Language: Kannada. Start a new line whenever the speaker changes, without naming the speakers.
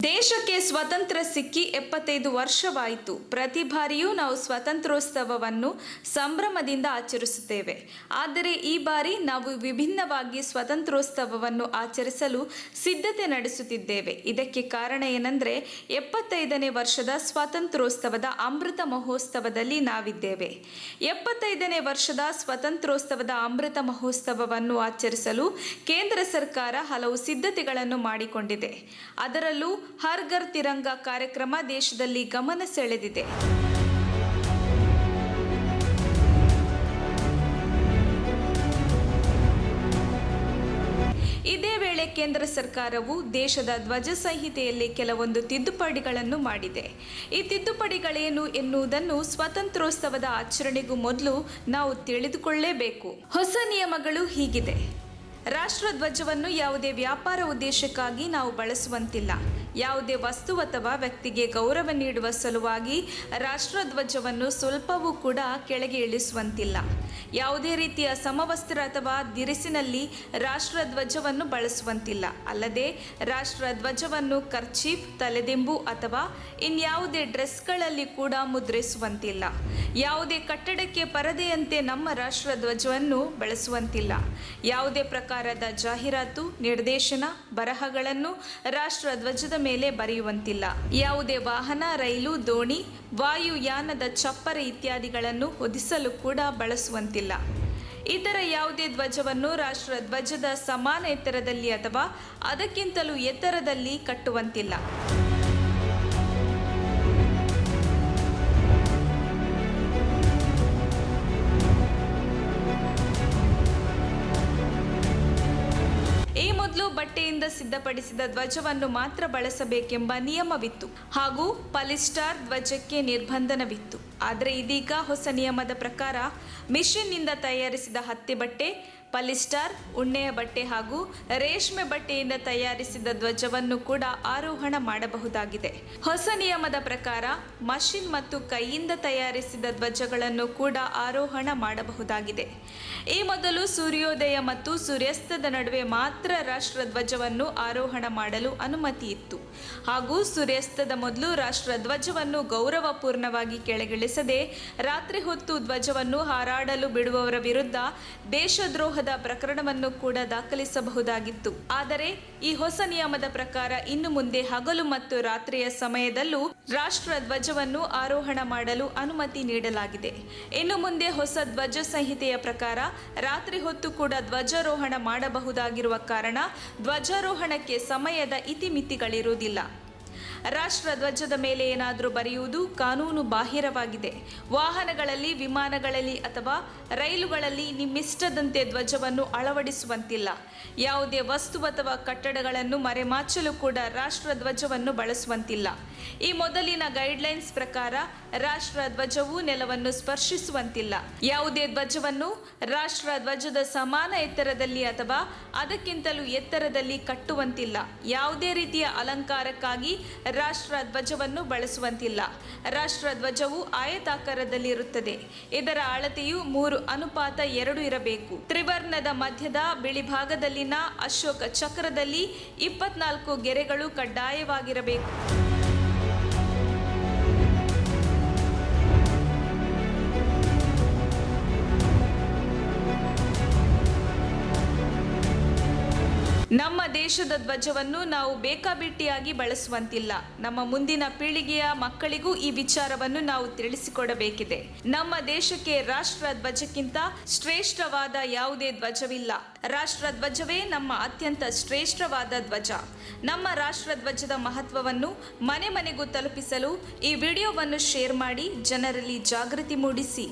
ದೇಶಕ್ಕೆ ಸ್ವಾತಂತ್ರ್ಯ ಸಿಕ್ಕಿ 75 ವರ್ಷವಾಯಿತು. ಪ್ರತಿ ಬಾರಿಯೂ ನಾವು ಸ್ವಾತಂತ್ರ್ಯೋತ್ಸವವನ್ನು ಸಂಭ್ರಮದಿಂದ ಆಚರಿಸುತ್ತೇವೆ. ಆದರೆ ಈ ಬಾರಿ ನಾವು ವಿಭಿನ್ನವಾಗಿ ಸ್ವಾತಂತ್ರ್ಯೋತ್ಸವವನ್ನು ಆಚರಿಸಲು ಸಿದ್ಧತೆ ನಡೆಸುತ್ತಿದ್ದೇವೆ. ಇದಕ್ಕೆ ಕಾರಣ ಏನೆಂದರೆ 75ನೇ ವರ್ಷದ ಸ್ವಾತಂತ್ರ್ಯೋತ್ಸವದ ಅಮೃತ ಮಹೋತ್ಸವದಲ್ಲಿ ನಾವಿದ್ದೇವೆ. 75ನೇ ವರ್ಷದ ಸ್ವಾತಂತ್ರ್ಯೋತ್ಸವದ ಅಮೃತ ಮಹೋತ್ಸವವನ್ನು ಆಚರಿಸಲು ಕೇಂದ್ರ ಸರ್ಕಾರ ಹಲವು ಸಿದ್ಧತೆಗಳನ್ನು ಮಾಡಿಕೊಂಡಿದೆ. ಅದರಲ್ಲೂ ಹರ್ ಘರ್ ತಿರಂಗ ಕಾರ್ಯಕ್ರಮ ದೇಶದಲ್ಲಿ ಗಮನ ಸೆಳೆದಿದೆ. ಇದೇ ವೇಳೆ ಕೇಂದ್ರ ಸರ್ಕಾರವು ದೇಶದ ಧ್ವಜ ಸಂಹಿತೆಯಲ್ಲಿ ಕೆಲವೊಂದು ತಿದ್ದುಪಡಿಗಳನ್ನು ಮಾಡಿದೆ. ಈ ತಿದ್ದುಪಡಿಗಳೇನು ಎನ್ನುವುದನ್ನು ಸ್ವಾತಂತ್ರ್ಯೋತ್ಸವದ ಆಚರಣೆಗೂ ಮೊದಲು ನಾವು ತಿಳಿದುಕೊಳ್ಳಲೇಬೇಕು. ಹೊಸ ನಿಯಮಗಳು ಹೀಗಿದೆ. ರಾಷ್ಟ್ರಧ್ವಜವನ್ನು ಯಾವುದೇ ವ್ಯಾಪಾರ ಉದ್ದೇಶಕ್ಕಾಗಿ ನಾವು ಬಳಸುವಂತಿಲ್ಲ. ಯಾವುದೇ ವಸ್ತು ಅಥವಾ ವ್ಯಕ್ತಿಗೆ ಗೌರವ ನೀಡುವ ಸಲುವಾಗಿ ರಾಷ್ಟ್ರಧ್ವಜವನ್ನು ಸ್ವಲ್ಪವೂ ಕೂಡ ಕೆಳಗೆ ಇಳಿಸುವಂತಿಲ್ಲ. ಯಾವುದೇ ರೀತಿಯ ಸಮವಸ್ತ್ರ ಅಥವಾ ದಿರಿಸಿನಲ್ಲಿ ರಾಷ್ಟ್ರಧ್ವಜವನ್ನು ಬಳಸುವಂತಿಲ್ಲ. ಅಲ್ಲದೆ ರಾಷ್ಟ್ರಧ್ವಜವನ್ನು ಕರ್ಚೀಫ್, ತಲೆದಿಂಬು ಅಥವಾ ಇನ್ಯಾವುದೇ ಡ್ರೆಸ್ಗಳಲ್ಲಿ ಕೂಡ ಮುದ್ರಿಸುವಂತಿಲ್ಲ. ಯಾವುದೇ ಕಟ್ಟಡಕ್ಕೆ ಪರದೆಯಂತೆ ನಮ್ಮ ರಾಷ್ಟ್ರಧ್ವಜವನ್ನು ಬಳಸುವಂತಿಲ್ಲ. ಯಾವುದೇ ಪ್ರಕಾರದ ಜಾಹೀರಾತು, ನಿರ್ದೇಶನ, ಬರಹಗಳನ್ನು ರಾಷ್ಟ್ರಧ್ವಜದ ಮೇಲೆ ಬರೆಯುವಂತಿಲ್ಲ. ಯಾವುದೇ ವಾಹನ, ರೈಲು, ದೋಣಿ, ವಾಯುಯಾನದ ಚಪ್ಪರ ಇತ್ಯಾದಿಗಳನ್ನು ಹೊದಿಸಲು ಕೂಡ ಬಳಸುವಂತಿಲ್ಲ. ಇತರ ಯಾವುದೇ ಧ್ವಜವನ್ನು ರಾಷ್ಟ್ರಧ್ವಜದ ಸಮಾನ ಎತ್ತರದಲ್ಲಿ ಅಥವಾ ಅದಕ್ಕಿಂತಲೂ ಎತ್ತರದಲ್ಲಿ ಕಟ್ಟುವಂತಿಲ್ಲ. ಈ ಮೊದಲು ಬಟ್ಟೆಯಿಂದ ಸಿದ್ಧಪಡಿಸಿದ ಧ್ವಜವನ್ನು ಮಾತ್ರ ಬಳಸಬೇಕೆಂಬ ನಿಯಮವಿತ್ತು ಹಾಗೂ ಪಾಲಿಸ್ಟರ್ ಧ್ವಜಕ್ಕೆ ನಿರ್ಬಂಧನವಿತ್ತು. ಆದರೆ ಇದೀಗ ಹೊಸ ನಿಯಮದ ಪ್ರಕಾರ ಮಿಷನ್ನಿಂದ ತಯಾರಿಸಿದ ಹತ್ತಿ ಬಟ್ಟೆ, ಪಾಲಿಸ್ಟರ್, ಉಣ್ಣೆಯ ಬಟ್ಟೆ ಹಾಗೂ ರೇಷ್ಮೆ ಬಟ್ಟೆಯಿಂದ ತಯಾರಿಸಿದ ಧ್ವಜವನ್ನು ಕೂಡ ಆರೋಹಣ ಮಾಡಬಹುದಾಗಿದೆ. ಹೊಸ ನಿಯಮದ ಪ್ರಕಾರ ಮಷಿನ್ ಮತ್ತು ಕೈಯಿಂದ ತಯಾರಿಸಿದ ಧ್ವಜಗಳನ್ನು ಕೂಡ ಆರೋಹಣ ಮಾಡಬಹುದಾಗಿದೆ. ಈ ಮೊದಲು ಸೂರ್ಯೋದಯ ಮತ್ತು ಸೂರ್ಯಾಸ್ತದ ನಡುವೆ ಮಾತ್ರ ರಾಷ್ಟ್ರಧ್ವಜವನ್ನು ಆರೋಹಣ ಮಾಡಲು ಅನುಮತಿ ಇತ್ತು ಹಾಗೂ ಸೂರ್ಯಾಸ್ತದ ಮೊದಲು ರಾಷ್ಟ್ರಧ್ವಜವನ್ನು ಗೌರವಪೂರ್ಣವಾಗಿ ಕೆಳಗಿಳಿಸದೆ ರಾತ್ರಿ ಹೊತ್ತು ಧ್ವಜವನ್ನು ಹಾರಾಡಲು ಬಿಡುವವರ ವಿರುದ್ಧ ದೇಶದ್ರೋಹದ ಪ್ರಕರಣವನ್ನು ಕೂಡ ದಾಖಲಿಸಬಹುದಾಗಿತ್ತು. ಆದರೆ ಈ ಹೊಸ ನಿಯಮದ ಪ್ರಕಾರ ಇನ್ನು ಮುಂದೆ ಹಗಲು ಮತ್ತು ರಾತ್ರಿಯ ಸಮಯದಲ್ಲೂ ರಾಷ್ಟ್ರಧ್ವಜವನ್ನು ಆರೋಹಣ ಮಾಡಲು ಅನುಮತಿ ನೀಡಲಾಗಿದೆ. ಇನ್ನು ಮುಂದೆ ಹೊಸ ಧ್ವಜ ಸಂಹಿತೆಯ ಪ್ರಕಾರ ರಾತ್ರಿ ಹೊತ್ತು ಕೂಡ ಧ್ವಜಾರೋಹಣ ಮಾಡಬಹುದಾಗಿರುವ ಕಾರಣ ಧ್ವಜಾರೋಹಣಕ್ಕೆ ಸಮಯದ ಇತಿಮಿತಿಗಳಿರುವುದಿಲ್ಲ. ರಾಷ್ಟ್ರಧ್ವಜದ ಮೇಲೆ ಏನಾದರೂ ಬರೆಯುವುದು ಕಾನೂನು ಬಾಹಿರವಾಗಿದೆ. ವಾಹನಗಳಲ್ಲಿ, ವಿಮಾನಗಳಲ್ಲಿ ಅಥವಾ ರೈಲುಗಳಲ್ಲಿ ನಿಮ್ಮಿಷ್ಟದಂತೆ ಧ್ವಜವನ್ನು ಅಳವಡಿಸುವಂತಿಲ್ಲ. ಯಾವುದೇ ವಸ್ತು ಅಥವಾ ಕಟ್ಟಡಗಳನ್ನು ಮರೆಮಾಚಲು ಕೂಡ ರಾಷ್ಟ್ರಧ್ವಜವನ್ನು ಬಳಸುವಂತಿಲ್ಲ. ಈ ಮೊದಲಿನ ಗೈಡ್ಲೈನ್ಸ್ ಪ್ರಕಾರ ರಾಷ್ಟ್ರಧ್ವಜವು ನೆಲವನ್ನು ಸ್ಪರ್ಶಿಸುವಂತಿಲ್ಲ. ಯಾವುದೇ ಧ್ವಜವನ್ನು ರಾಷ್ಟ್ರಧ್ವಜದ ಸಮಾನ ಎತ್ತರದಲ್ಲಿ ಅಥವಾ ಅದಕ್ಕಿಂತಲೂ ಎತ್ತರದಲ್ಲಿ ಕಟ್ಟುವಂತಿಲ್ಲ. ಯಾವುದೇ ರೀತಿಯ ಅಲಂಕಾರಕ್ಕಾಗಿ ರಾಷ್ಟ್ರಧ್ವಜವನ್ನು ಬಳಸುವಂತಿಲ್ಲ. ರಾಷ್ಟ್ರಧ್ವಜವು ಆಯತಾಕಾರದಲ್ಲಿರುತ್ತದೆ. ಇದರ ಅಳತೆಯು 3:2 ಇರಬೇಕು. ತ್ರಿವರ್ಣದ ಮಧ್ಯದ ಬಿಳಿ ಭಾಗದಲ್ಲಿನ ಅಶೋಕ ಚಕ್ರದಲ್ಲಿ 24 ಗೆರೆಗಳು ಕಡ್ಡಾಯವಾಗಿರಬೇಕು. ನಮ್ಮ ದೇಶದ ಧ್ವಜವನ್ನು ನಾವು ಬೇಕಾಬಿಟ್ಟಿಯಾಗಿ ಬಳಸುವಂತಿಲ್ಲ. ನಮ್ಮ ಮುಂದಿನ ಪೀಳಿಗೆಯ ಮಕ್ಕಳಿಗೂ ಈ ವಿಚಾರವನ್ನು ನಾವು ತಿಳಿಸಿಕೊಡಬೇಕಿದೆ. ನಮ್ಮ ದೇಶಕ್ಕೆ ರಾಷ್ಟ್ರ ಧ್ವಜಕ್ಕಿಂತ ಶ್ರೇಷ್ಠವಾದ ಯಾವುದೇ ಧ್ವಜವಿಲ್ಲ. ರಾಷ್ಟ್ರ ಧ್ವಜವೇ ನಮ್ಮ ಅತ್ಯಂತ ಶ್ರೇಷ್ಠವಾದ ಧ್ವಜ. ನಮ್ಮ ರಾಷ್ಟ್ರ ಧ್ವಜದ ಮಹತ್ವವನ್ನು ಮನೆ ಮನೆಗೂ ತಲುಪಿಸಲು ಈ ವಿಡಿಯೋವನ್ನು ಶೇರ್ ಮಾಡಿ ಜನರಲ್ಲಿ ಜಾಗೃತಿ ಮೂಡಿಸಿ.